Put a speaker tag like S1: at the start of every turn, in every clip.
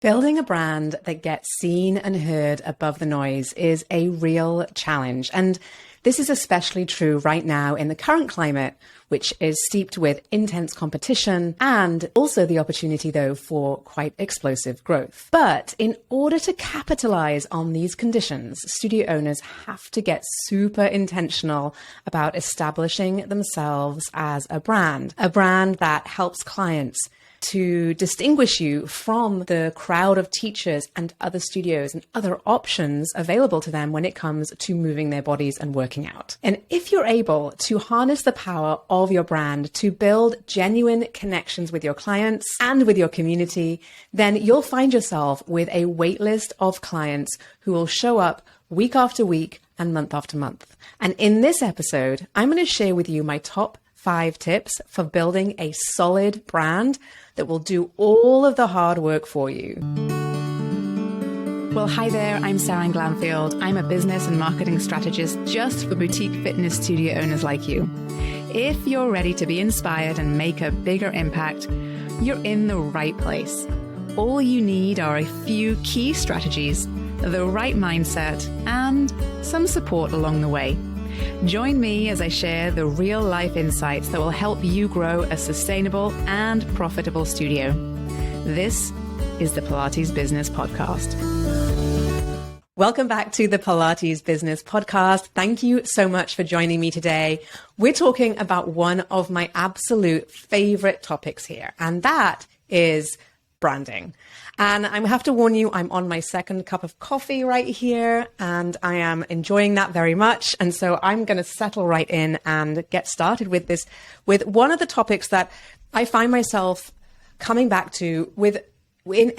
S1: Building a brand that gets seen and heard above the noise is a real challenge. And this is especially true right now in the current climate, which is steeped with intense competition and also the opportunity, though, for quite explosive growth. But in order to capitalize on these conditions, studio owners have to get super intentional about establishing themselves as a brand that helps clients to distinguish you from the crowd of teachers and other studios and other options available to them when it comes to moving their bodies and working out. And if you're able to harness the power of your brand to build genuine connections with your clients and with your community, then you'll find yourself with a wait list of clients who will show up week after week and month after month. And in this episode, I'm going to share with you my top 5 tips for building a solid brand that will do all of the hard work for you. Well, hi there, I'm Seran Glanfield. I'm a business and marketing strategist just for boutique fitness studio owners like you. If you're ready to be inspired and make a bigger impact, you're in the right place. All you need are a few key strategies, the right mindset, and some support along the way. Join me as I share the real-life insights that will help you grow a sustainable and profitable studio. This is the Pilates Business Podcast. Welcome back to the Pilates Business Podcast. Thank you so much for joining me today. We're talking about one of my absolute favorite topics here, and that is branding. And I have to warn you, I'm on my second cup of coffee right here, and I am enjoying that very much. And so I'm going to settle right in and get started with this, with one of the topics that I find myself coming back to in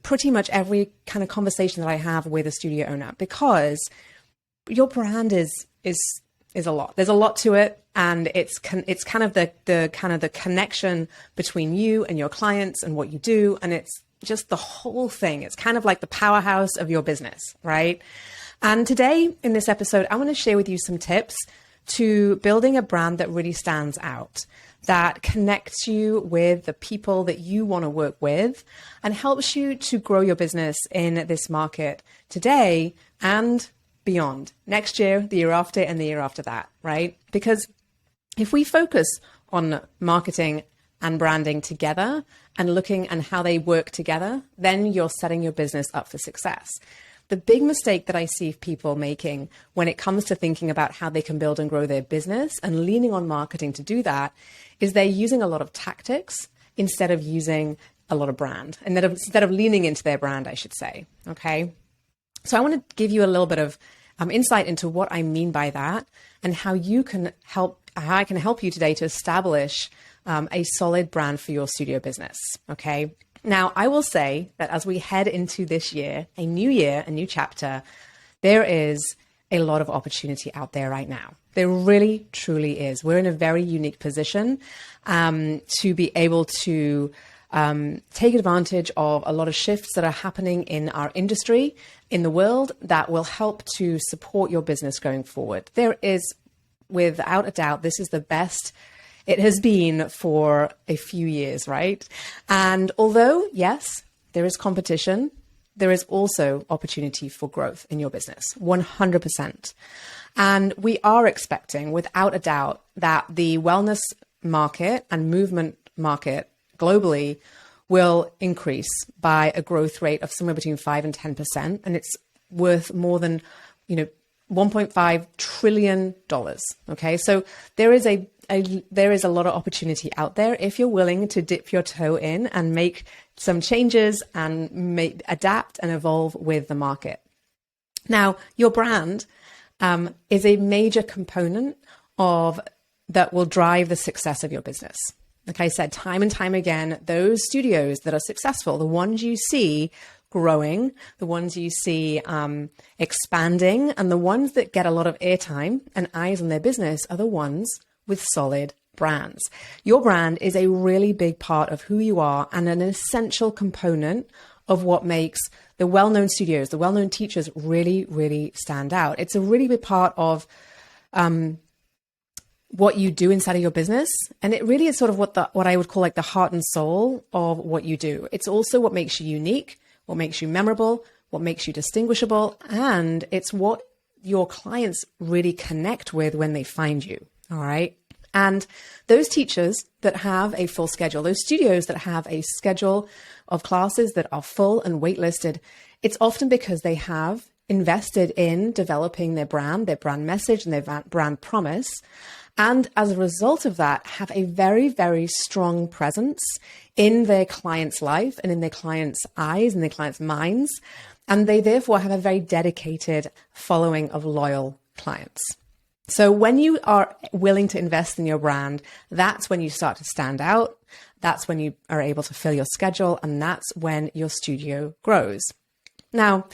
S1: pretty much every kind of conversation that I have with a studio owner, because your brand is a lot. There's a lot to it, and it's kind of the connection between you and your clients and what you do, and it's just the whole thing. It's kind of like the powerhouse of your business, right? And today in this episode, I want to share with you some tips to building a brand that really stands out, that connects you with the people that you want to work with, and helps you to grow your business in this market today and beyond, next year, the year after, and the year after that, right? Because if we focus on marketing and branding together and looking at how they work together, then you're setting your business up for success. The big mistake that I see people making when it comes to thinking about how they can build and grow their business and leaning on marketing to do that is they're using a lot of tactics instead of using a lot of brand, and instead of leaning into their brand, I should say. Okay. So I want to give you a little bit of insight into what I mean by that and how I can help you today to establish a solid brand for your studio business. Okay. Now, I will say that as we head into this year, a new chapter, there is a lot of opportunity out there right now. There really, truly is. We're in a very unique position to be able to take advantage of a lot of shifts that are happening in our industry, in the world, that will help to support your business going forward. There is, without a doubt, this is the best it has been for a few years, right? And although, yes, there is competition, there is also opportunity for growth in your business, 100%. And we are expecting, without a doubt, that the wellness market and movement market globally will increase by a growth rate of somewhere between 5 and 10%. And it's worth more than, $1.5 trillion. Okay. So there is a lot of opportunity out there if you're willing to dip your toe in and make some changes and adapt and evolve with the market. Now, your brand is a major component of that will drive the success of your business. Like I said, time and time again, those studios that are successful, the ones you see growing, the ones you see expanding, and the ones that get a lot of airtime and eyes on their business are the ones with solid brands. Your brand is a really big part of who you are and an essential component of what makes the well-known studios, the well-known teachers really, really stand out. It's a really big part of what you do inside of your business. And it really is sort of what I would call like the heart and soul of what you do. It's also what makes you unique,
S2: what makes you memorable, what makes you distinguishable, and it's what your clients really connect with when they find you. All right. And those teachers that have a full schedule, those studios that have a schedule of classes that are full and waitlisted, it's often because they have invested in developing their brand message, and their brand promise. And as a result of that, have a very, very strong presence in their client's life and in their client's eyes and their client's minds. And they therefore have a very dedicated following of loyal clients. So when you are willing to invest in your brand, that's when you start to stand out. That's when you are able to fill your schedule. And that's when your studio grows. Now,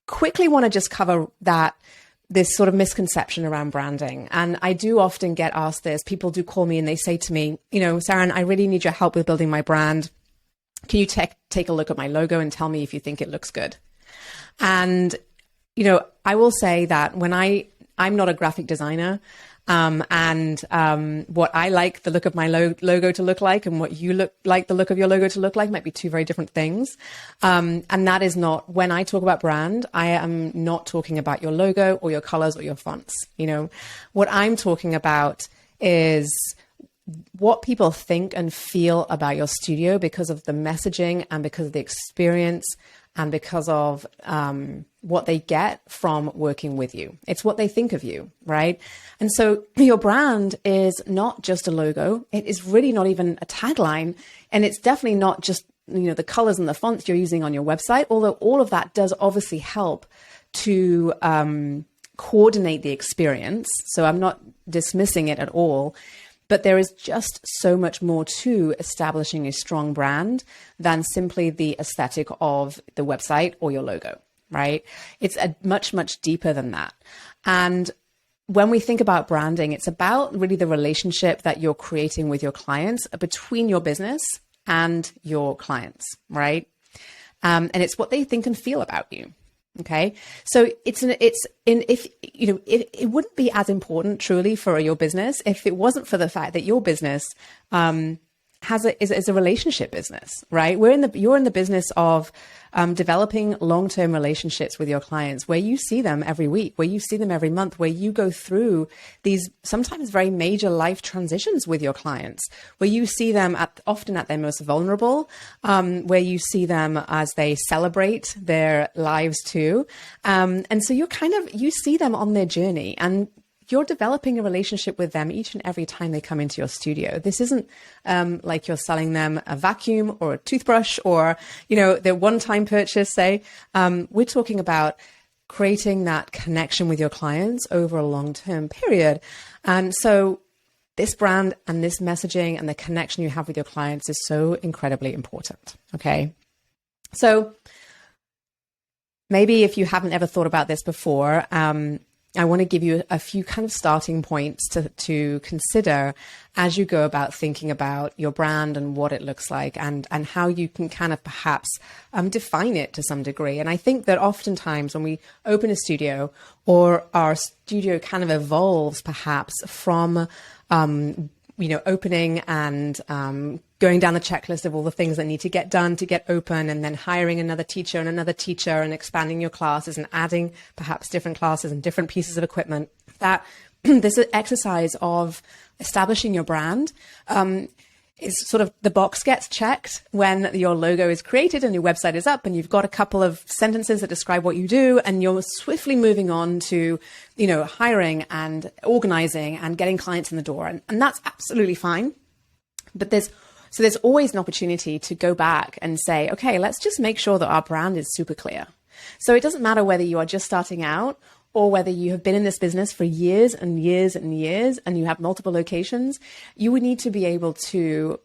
S2: quickly want to just cover this sort of misconception around branding. And I do often get asked this. People do call me and they say to me, Seran, I really need your help with building my brand. Can you take a look at my logo and tell me if you think it looks good? And, I will say that when I'm not a graphic designer, and what I like the look of my logo to look like and what you like the look of your logo to look like might be two very different things. And that is not, when I talk about brand, I am not talking about your logo or your colors or your fonts. What I'm talking about is what people think and feel about your studio because of the messaging and because of the experience and because of what they get from working with you. It's what they think of you, right? And so your brand is not just a logo. It is really not even a tagline. And it's definitely not just, the colors and the fonts you're using on your website, although all of that does obviously help to coordinate the experience. So I'm not dismissing it at all. But there is just so much more to establishing a strong brand than simply the aesthetic of the website or your logo, right? It's much, much deeper than that. And when we think about branding, it's about really the relationship that you're creating with your clients, between your business and your clients, right? And it's what they think and feel about you. Okay. So if it wouldn't be as important truly for your business if it wasn't for the fact that your business, is a relationship business, right? You're in the business of developing long-term relationships with your clients, where you see them every week, where you see them every month, where you go through these sometimes very major life transitions with your clients, where you see them often at their most vulnerable, where you see them as they celebrate their lives too. And so you see them on their journey, and you're developing a relationship with them each and every time they come into your studio. This isn't like you're selling them a vacuum or a toothbrush or, their one-time purchase, say. We're talking about creating that connection with your clients over a long-term period. And so this brand and this messaging and the connection you have with your clients is so incredibly important. Okay. So maybe if you haven't ever thought about this before, I want to give you a few kind of starting points to consider as you go about thinking about your brand and what it looks like and how you can kind of perhaps define it to some degree. And I think that oftentimes when we open a studio, or our studio kind of evolves perhaps from opening and going down the checklist of all the things that need to get done to get open, and then hiring another teacher and expanding your classes and adding perhaps different classes and different pieces of equipment, that this exercise of establishing your brand is sort of the box gets checked when your logo is created and your website is up and you've got a couple of sentences that describe what you do, and you're swiftly moving on to, hiring and organizing and getting clients in the door. And that's absolutely fine. But there's always an opportunity to go back and say, okay, let's just make sure that our brand is super clear. So it doesn't matter whether you are just starting out or whether you have been in this business for years and years and years and you have multiple locations. You would need to be able to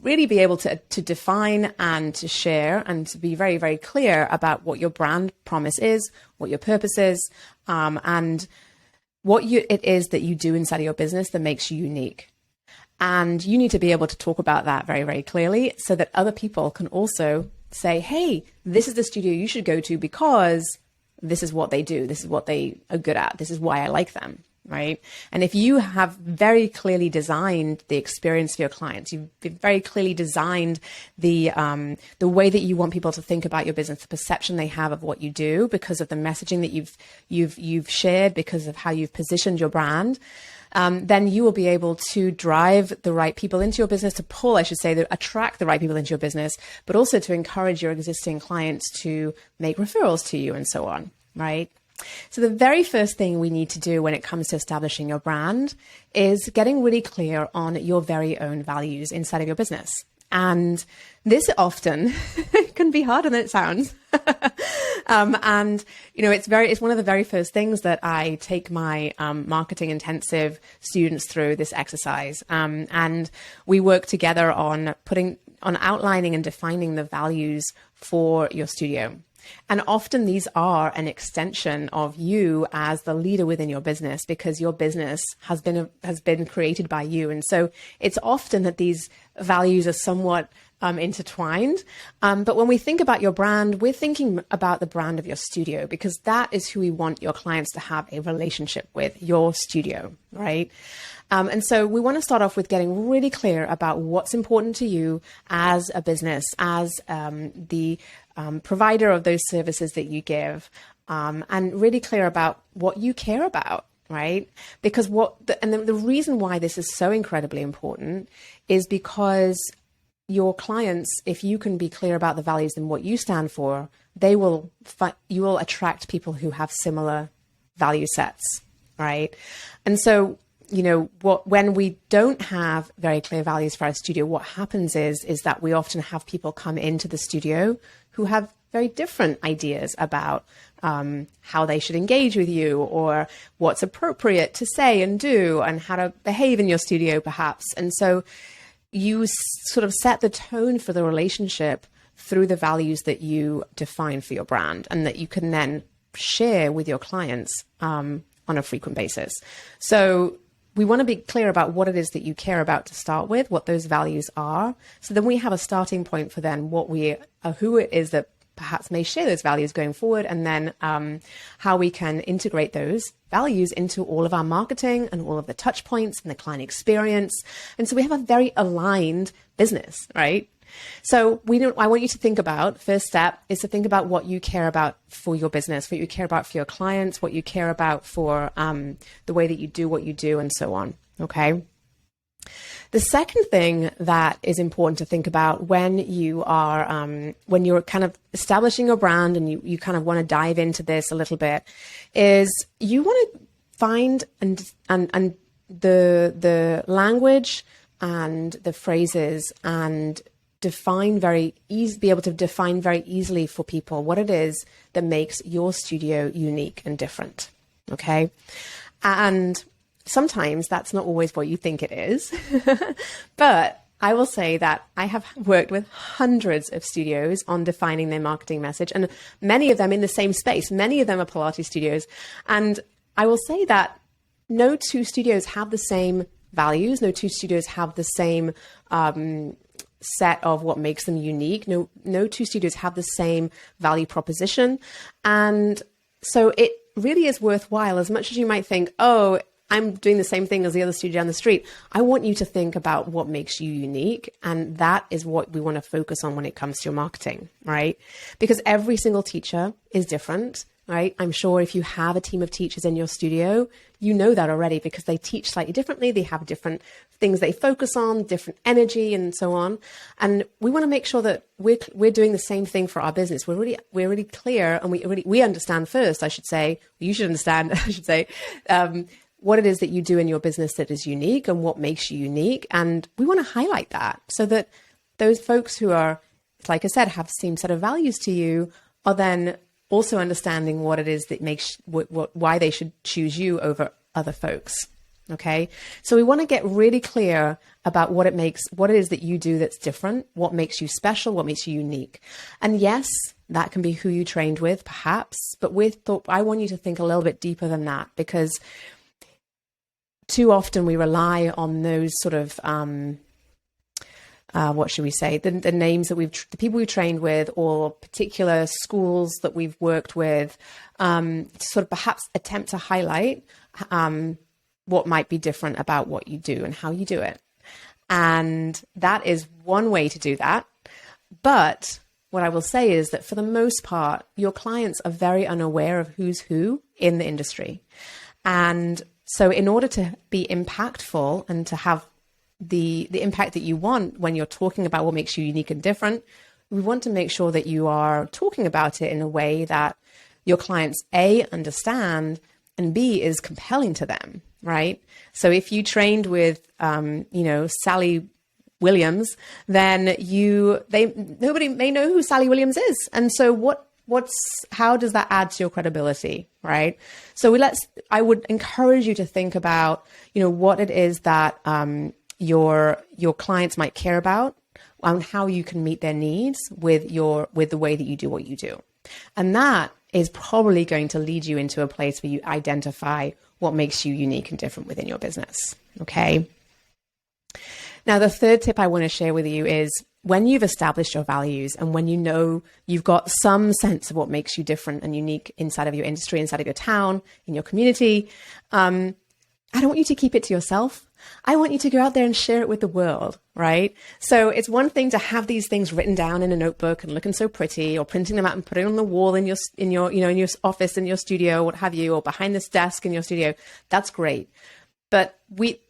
S2: really be able to define and to share and to be very, very clear about what your brand promise is, what your purpose is, and what it is that you do inside of your business that makes you unique. And you need to be able to talk about that very, very clearly so that other people can also say, hey, this is the studio you should go to because this is what they do. This is what they are good at. This is why I like them. right? And if you have very clearly designed the experience for your clients, you've very clearly designed the way that you want people to think about your business, the perception they have of what you do because of the messaging that you've shared, because of how you've positioned your brand, then you will be able to drive the right people into your business, to pull, I should say, to attract the right people into your business, but also to encourage your existing clients to make referrals to you and so on, right? So the very first thing we need to do when it comes to establishing your brand is getting really clear on your very own values inside of your business. And this often can be harder than it sounds. And, you know, it's one of the very first things that I take my marketing intensive students through this exercise. And we work together on outlining and defining the values for your studio. And often these are an extension of you as the leader within your business, because your business has been created by you. And so it's often that these values are somewhat intertwined. But when we think about your brand, we're thinking about the brand of your studio, because that is who we want your clients to have a relationship with, your studio, right? And so we want to start off with getting really clear about what's important to you as a business, as the provider of those services that you give, and really clear about what you care about, right? Because the reason why this is so incredibly important is because your clients, if you can be clear about the values and what you stand for, you will attract people who have similar value sets, right? And so, you know, when we don't have very clear values for our studio, what happens is that we often have people come into the studio who have very different ideas about how they should engage with you, or what's appropriate to say and do, and how to behave in your studio, perhaps. And so you sort of set the tone for the relationship through the values that you define for your brand, and that you can then share with your clients on a frequent basis. So we want to be clear about what it is that you care about to start with, what those values are. So then we have a starting point for then who it is that perhaps may share those values going forward, and then how we can integrate those values into all of our marketing and all of the touch points and the client experience. And so we have a very aligned business, right? So I want you to think about, first step is to think about what you care about for your business, what you care about for your clients, what you care about for the way that you do what you do, and so on. Okay. The second thing that is important to think about when you're kind of establishing your brand and you kind of want to dive into this a little bit, is you want to find and the language and the phrases and be able to define very easily for people what it is that makes your studio unique and different. Okay. And sometimes that's not always what you think it is, but I will say that I have worked with hundreds of studios on defining their marketing message, and many of them in the same space. Many of them are Pilates studios. And I will say that no two studios have the same values. No two studios have the same set of what makes them unique. No two studios have the same value proposition. And so it really is worthwhile, as much as you might think, oh, I'm doing the same thing as the other studio down the street. I want you to think about what makes you unique. And that is what we want to focus on when it comes to your marketing, right? Because every single teacher is different, right? I'm sure if you have a team of teachers in your studio, you know that already, because they teach slightly differently. They have different things they focus on, different energy, and so on. And we want to make sure that we're doing the same thing for our business. We're really clear, and we understand first, I should say, you should understand, I should say, what it is that you do in your business that is unique and what makes you unique. And we want to highlight that so that those folks who are, like I said, have the same set of values to you are then also understanding what it is that makes, why they should choose you over other folks. Okay. So we want to get really clear about what it is that you do that's different, what makes you special, what makes you unique. And yes, that can be who you trained with, perhaps, but I want you to think a little bit deeper than that, because too often we rely on those sort of, what should we say, the names that the people we've trained with, or particular schools that we've worked with, to sort of perhaps attempt to highlight what might be different about what you do and how you do it. And that is one way to do that. But what I will say is that for the most part, your clients are very unaware of who's who in the industry. And so in order to be impactful and to have the impact that you want when you're talking about what makes you unique and different, we want to make sure that you are talking about it in a way that your clients, A, understand, and B, is compelling to them, right? So if you trained with, Sally Williams, then nobody may know who Sally Williams is. And so how does that add to your credibility, right? So I would encourage you to think about, what it is that your clients might care about and how you can meet their needs with the way that you do what you do. And that is probably going to lead you into a place where you identify what makes you unique and different within your business. Okay. Now, the third tip I want to share with you is when you've established your values and when you know you've got some sense of what makes you different and unique inside of your industry, inside of your town, in your community, I don't want you to keep it to yourself. I want you to go out there and share it with the world, right? So it's one thing to have these things written down in a notebook and looking so pretty, or printing them out and putting it on the wall in your office, in your studio, what have you, or behind this desk in your studio. That's great. But we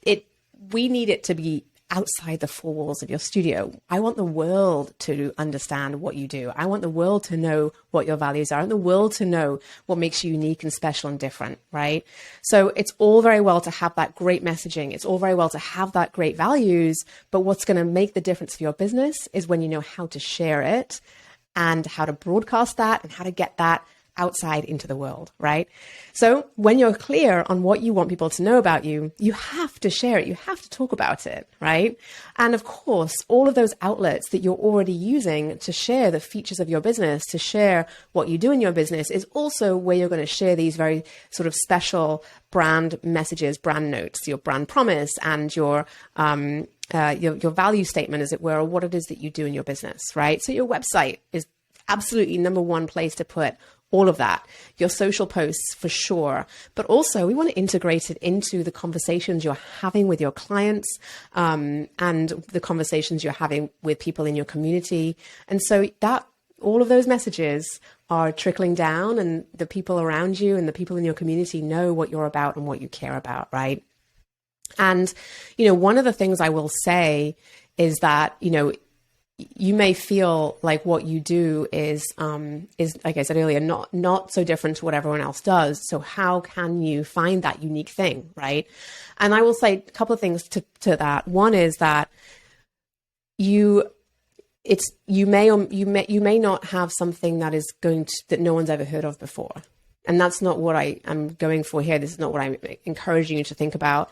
S2: need it to be outside the four walls of your studio. I want the world to understand what you do. I want the world to know what your values are. I want the world to know what makes you unique and special and different, right? So it's all very well to have that great messaging. It's all very well to have that great values, but what's going to make the difference for your business is when you know how to share it and how to broadcast that and how to get that outside into the world, right? So when you're clear on what you want people to know about you, you have to share it. You have to talk about it, right? And of course, all of those outlets that you're already using to share the features of your business, to share what you do in your business, is also where you're going to share these very sort of special brand messages, brand notes, your brand promise, and your value statement, as it were, or what it is that you do in your business, right? So your website is absolutely number one place to put all of that, your social posts for sure, but also we want to integrate it into the conversations you're having with your clients and the conversations you're having with people in your community. And so that all of those messages are trickling down, and the people around you and the people in your community know what you're about and what you care about, right? And, one of the things I will say is that, you may feel like what you do is like I said earlier, not so different to what everyone else does. So how can you find that unique thing, right? And I will say a couple of things to that. One is that you may not have something that is that no one's ever heard of before, and that's not what I am going for here. This is not what I'm encouraging you to think about,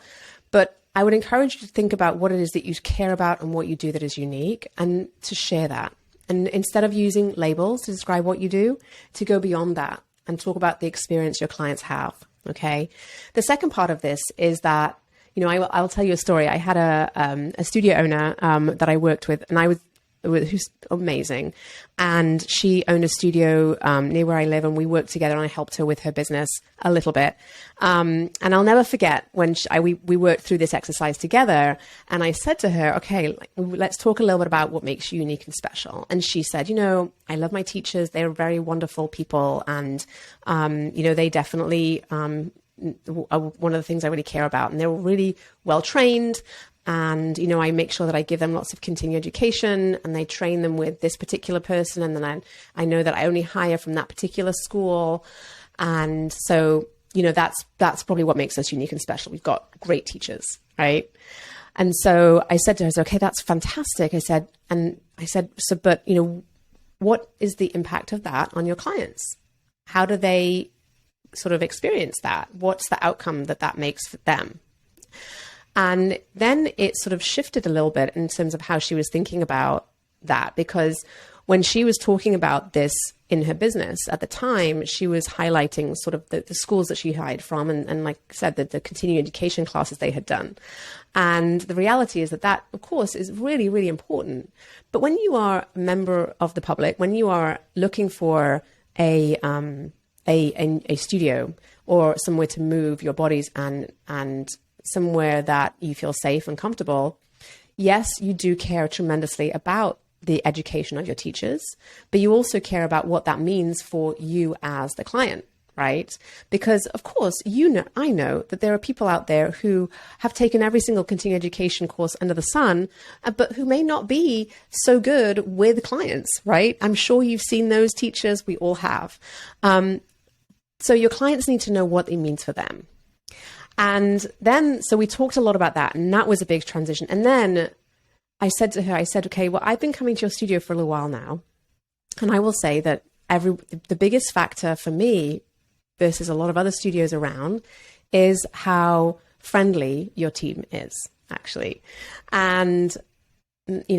S2: but I would encourage you to think about what it is that you care about and what you do that is unique, and to share that. And instead of using labels to describe what you do, to go beyond that and talk about the experience your clients have. Okay. The second part of this is that, I'll tell you a story. I had a studio owner that I worked with, and who's amazing. And she owned a studio near where I live, and we worked together, and I helped her with her business a little bit. And I'll never forget when we worked through this exercise together, and I said to her, okay, let's talk a little bit about what makes you unique and special. And she said, I love my teachers. They're very wonderful people. And, they definitely are one of the things I really care about. And they're really well trained. And, I make sure that I give them lots of continuing education, and they train them with this particular person. And then I know that I only hire from that particular school. And so, that's probably what makes us unique and special. We've got great teachers, right? And so I said to her, okay, that's fantastic. I said, but, what is the impact of that on your clients? How do they sort of experience that? What's the outcome that makes for them? And then it sort of shifted a little bit in terms of how she was thinking about that, because when she was talking about this in her business at the time, she was highlighting sort of the schools that she hired from, and like I said, the continuing education classes they had done. And the reality is that, of course, is really, really important. But when you are a member of the public, when you are looking for a studio or somewhere to move your bodies and somewhere that you feel safe and comfortable, yes, you do care tremendously about the education of your teachers, but you also care about what that means for you as the client, right? Because of course, I know that there are people out there who have taken every single continuing education course under the sun, but who may not be so good with clients, right? I'm sure you've seen those teachers. We all have. So your clients need to know what it means for them. And then, so we talked a lot about that, and that was a big transition. And then I said to her, okay, well, I've been coming to your studio for a little while now. And I will say that the biggest factor for me versus a lot of other studios around is how friendly your team is, actually. And,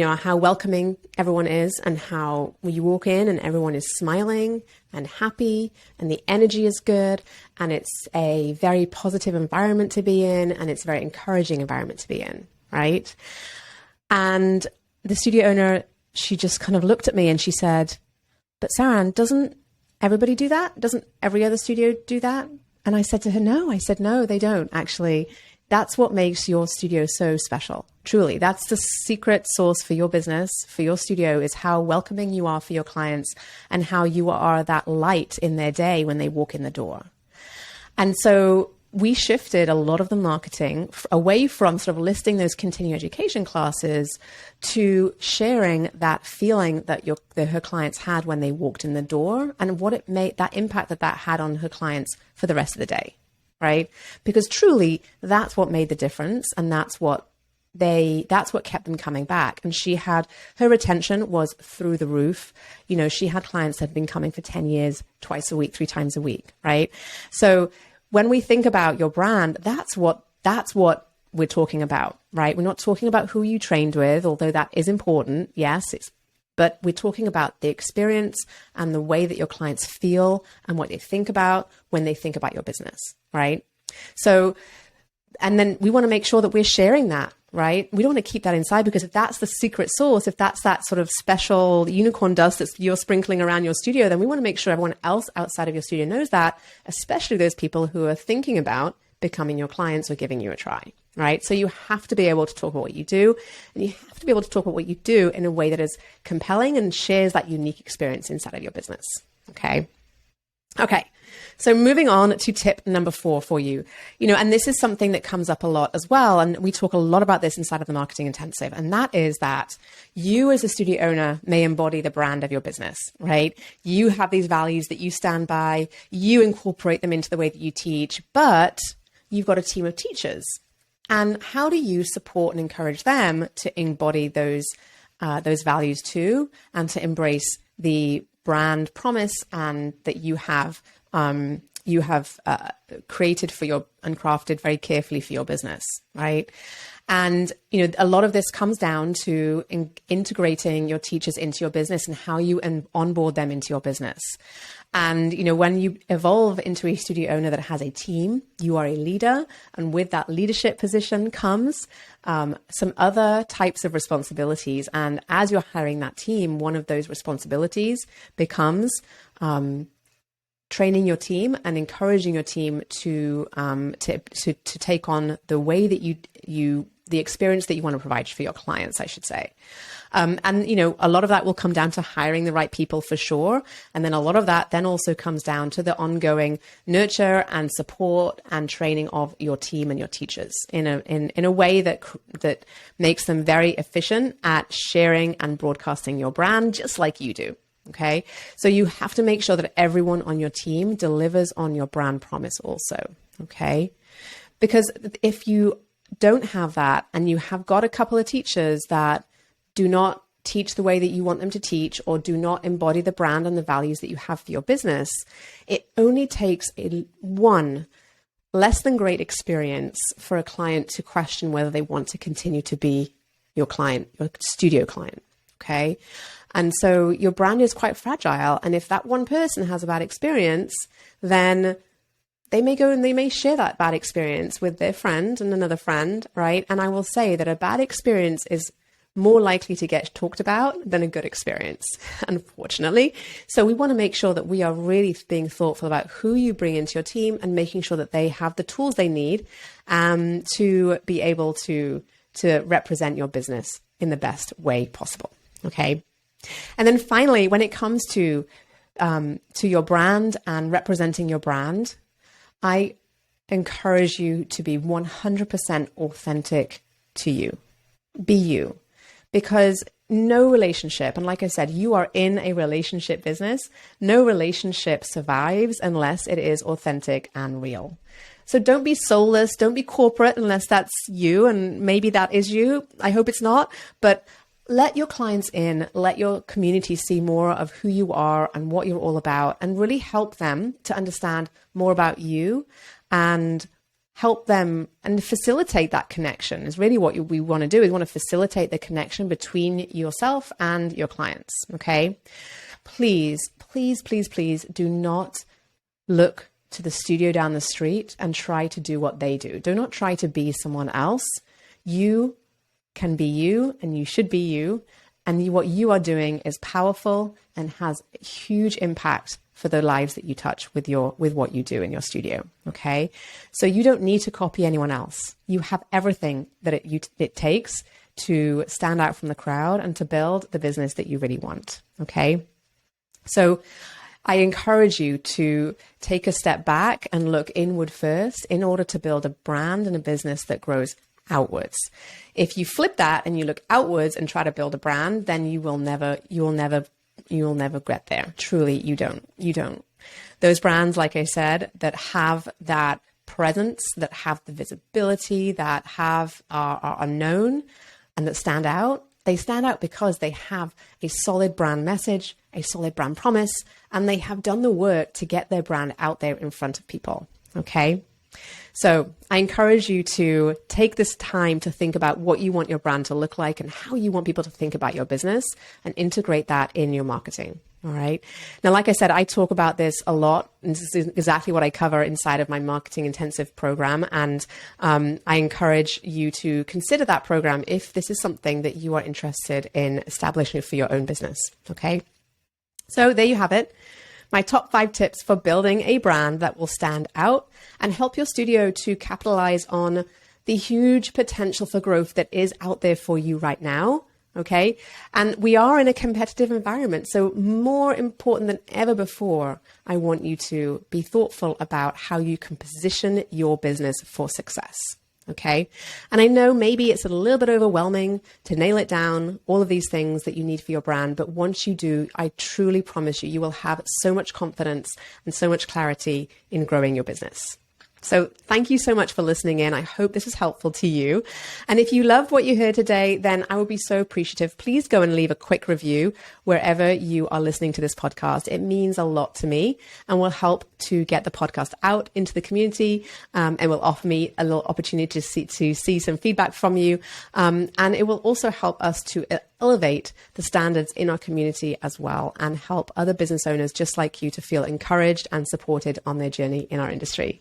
S2: how welcoming everyone is, and how when you walk in and everyone is smiling and happy and the energy is good and it's a very positive environment to be in and it's a very encouraging environment to be in, right? And the studio owner, she just kind of looked at me and she said, but Seran, doesn't everybody do that? Doesn't every other studio do that? And I said to her, no. I said, no, they don't actually. That's what makes your studio so special. Truly, that's the secret sauce for your business, for your studio, is how welcoming you are for your clients and how you are that light in their day when they walk in the door. And so we shifted a lot of the marketing away from sort of listing those continuing education classes to sharing that feeling that her clients had when they walked in the door, and what it made, that impact that had on her clients for the rest of the day, right? Because truly, that's what made the difference, and that's what kept them coming back. And her retention was through the roof. She had clients that had been coming for 10 years, twice a week, 3 times a week, right? So when we think about your brand, that's what we're talking about, right? We're not talking about who you trained with, although that is important. Yes, but we're talking about the experience and the way that your clients feel and what they think about when they think about your business, right? So, and then we want to make sure that we're sharing that, right? We don't want to keep that inside, because if that's the secret sauce, if that's that sort of special unicorn dust that you're sprinkling around your studio, then we want to make sure everyone else outside of your studio knows that, especially those people who are thinking about becoming your clients or giving you a try, right? So you have to be able to talk about what you do, and you have to be able to talk about what you do in a way that is compelling and shares that unique experience inside of your business. Okay. So moving on to tip number 4 for you, and this is something that comes up a lot as well. And we talk a lot about this inside of the Marketing Intensive. And that is that you as a studio owner may embody the brand of your business, right? You have these values that you stand by, you incorporate them into the way that you teach, but you've got a team of teachers. And how do you support and encourage them to embody those values too, and to embrace the brand promise and that you have created and crafted very carefully for your business, right? And, a lot of this comes down to integrating your teachers into your business and how you onboard them into your business. And, when you evolve into a studio owner that has a team, you are a leader. And with that leadership position comes some other types of responsibilities. And as you're hiring that team, one of those responsibilities becomes training your team and encouraging your team to take on the way that the experience that you want to provide for your clients, I should say. And, a lot of that will come down to hiring the right people for sure. And then a lot of that then also comes down to the ongoing nurture and support and training of your team and your teachers in a way that makes them very efficient at sharing and broadcasting your brand, just like you do. Okay. So you have to make sure that everyone on your team delivers on your brand promise also. Okay. Because if you don't have that, and you have got a couple of teachers that do not teach the way that you want them to teach, or do not embody the brand and the values that you have for your business, it only takes one less than great experience for a client to question whether they want to continue to be your client, your studio client. Okay. And so your brand is quite fragile. And if that one person has a bad experience, then they may go and they may share that bad experience with their friend and another friend, right? And I will say that a bad experience is more likely to get talked about than a good experience, unfortunately. So we want to make sure that we are really being thoughtful about who you bring into your team and making sure that they have the tools they need to be able to represent your business in the best way possible. Okay. And then finally, when it comes to your brand and representing your brand, I encourage you to be 100% authentic to you. Be you. Because no relationship, and like I said, you are in a relationship business, no relationship survives unless it is authentic and real. So don't be soulless, don't be corporate unless that's you, and maybe that is you. I hope it's not, but let your clients in, let your community see more of who you are and what you're all about, and really help them to understand more about you and help them and facilitate that connection is really what we want to do. We want to facilitate the connection between yourself and your clients. Okay. Please, please, please, please do not look to the studio down the street and try to do what they do. Do not try to be someone else. You can be you, and you should be you. And what you are doing is powerful and has a huge impact for the lives that you touch with what you do in your studio. Okay. So you don't need to copy anyone else. You have everything that it takes to stand out from the crowd and to build the business that you really want. Okay. So I encourage you to take a step back and look inward first in order to build a brand and a business that grows outwards. If you flip that and you look outwards and try to build a brand, then you will never get there. Truly, you don't. Those brands, like I said, that have that presence, that have the visibility, that are known and that stand out, they stand out because they have a solid brand message, a solid brand promise, and they have done the work to get their brand out there in front of people. Okay. So I encourage you to take this time to think about what you want your brand to look like and how you want people to think about your business, and integrate that in your marketing. All right. Now, like I said, I talk about this a lot, and this is exactly what I cover inside of my marketing intensive program. And I encourage you to consider that program if this is something that you are interested in establishing for your own business. Okay. So there you have it. My top 5 tips for building a brand that will stand out and help your studio to capitalize on the huge potential for growth that is out there for you right now. Okay. And we are in a competitive environment. So more important than ever before, I want you to be thoughtful about how you can position your business for success. Okay. And I know maybe it's a little bit overwhelming to nail it down, all of these things that you need for your brand. But once you do, I truly promise you, you will have so much confidence and so much clarity in growing your business. So thank you so much for listening in. I hope this is helpful to you. And if you loved what you heard today, then I would be so appreciative. Please go and leave a quick review wherever you are listening to this podcast. It means a lot to me and will help to get the podcast out into the community, and will offer me a little opportunity to see some feedback from you. And it will also help us to elevate the standards in our community as well, and help other business owners just like you to feel encouraged and supported on their journey in our industry.